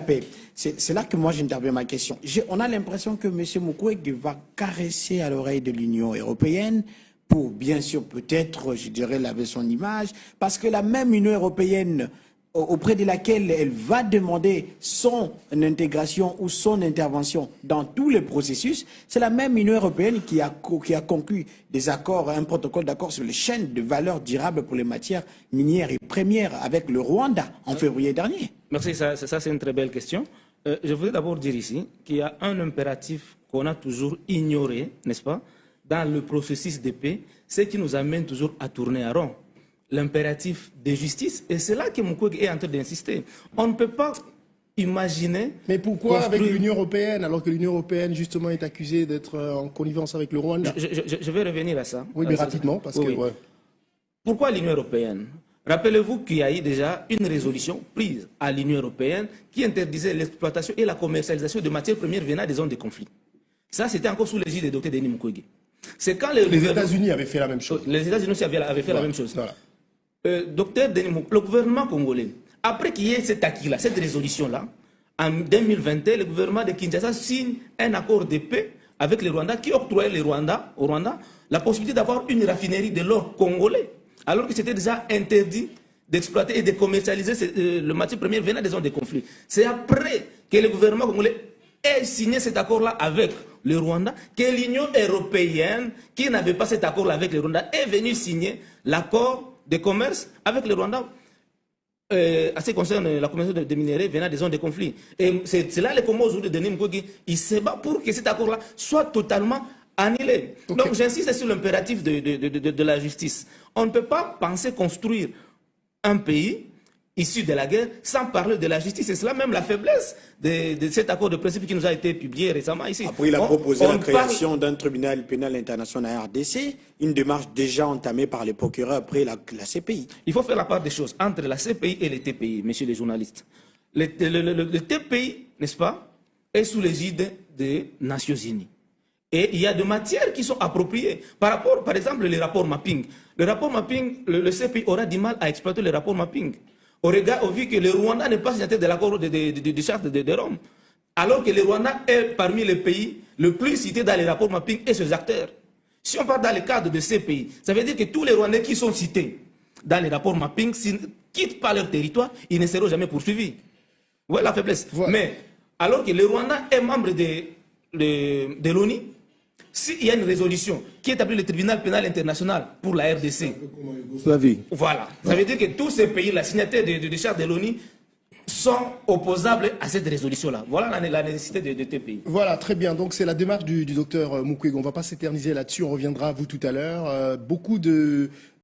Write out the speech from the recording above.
paix. C'est là que moi j'interviens ma question. On a l'impression que M. Mukwege va caresser à l'oreille de l'Union européenne pour, bien sûr, peut-être, je dirais, laver son image, parce que la même Union européenne auprès de laquelle elle va demander son intégration ou son intervention dans tous les processus, c'est la même Union européenne qui a conclu des accords, un protocole d'accord sur les chaînes de valeur durable pour les matières minières et premières avec le Rwanda en février dernier. Merci, ça c'est une très belle question. Je voudrais d'abord dire ici qu'il y a un impératif qu'on a toujours ignoré, n'est-ce pas, dans le processus de paix, ce qui nous amène toujours à tourner à rond. L'impératif de justice, et c'est là que Mukwege est en train d'insister. On ne peut pas imaginer... Mais pourquoi avec l'Union européenne, alors que l'Union européenne justement est accusée d'être en connivence avec le Rwanda? Je vais revenir à ça. Oui, mais rapidement, parce que... Oui. Ouais. Pourquoi l'Union européenne? Rappelez-vous qu'il y a eu déjà une résolution prise à l'Union européenne qui interdisait l'exploitation et la commercialisation de matières premières venant des zones de conflit. Ça, c'était encore sous l'égide du Dr Denis Mukwege. C'est quand les États-Unis avaient fait la même chose. Les États-Unis aussi avaient fait la même chose. Voilà. Docteur Denis Mukwege, le gouvernement congolais, après qu'il y ait cet acquis-là, cette résolution-là, en 2021, le gouvernement de Kinshasa signe un accord de paix avec le Rwanda qui octroyait au Rwanda la possibilité d'avoir une raffinerie de l'or congolais, alors que c'était déjà interdit d'exploiter et de commercialiser le matière première venant des zones de conflit. C'est après que le gouvernement congolais ait signé cet accord-là avec le Rwanda que l'Union européenne, qui n'avait pas cet accord-là avec le Rwanda, est venue signer l'accord de commerce avec le Rwanda à ce qui concerne la commerce de minerais venant des zones de conflit. Et c'est là le combat aujourd'hui de Denis Mukwege. Il se bat pour que cet accord-là soit totalement annulé. Okay. Donc j'insiste sur l'impératif de la justice. On ne peut pas penser construire un pays issu de la guerre sans parler de la justice. Et c'est là même la faiblesse de cet accord de principe qui nous a été publié récemment ici. Après, il a proposé la création d'un tribunal pénal international à RDC, une démarche déjà entamée par les procureurs après la CPI. Il faut faire la part des choses entre la CPI et les TPI, messieurs les journalistes. Le TPI, n'est-ce pas, est sous l'égide des Nations Unies. Et il y a des matières qui sont appropriées. Par rapport, par exemple, les rapports mapping. Le rapport mapping, le CPI aura du mal à exploiter le rapport mapping. Au vu que le Rwanda n'est pas signataire de l'accord de charte de Rome. Alors que le Rwanda est parmi les pays le plus cités dans les rapports mapping et ses acteurs. Si on parle dans le cadre de ces pays, ça veut dire que tous les Rwandais qui sont cités dans les rapports mapping, s'ils ne quittent pas leur territoire, ils ne seront jamais poursuivis. Voilà la faiblesse. Voilà. Mais alors que le Rwanda est membre de l'ONU, s'il y a une résolution qui établit le tribunal pénal international pour la RDC, voilà, ça veut dire que tous ces pays-là, signataires de charte de l'ONU, sont opposables à cette résolution-là. Voilà la nécessité de tes pays. Voilà, très bien. Donc c'est la démarche du docteur Mukwege. On ne va pas s'éterniser là-dessus, on reviendra à vous tout à l'heure. Beaucoup de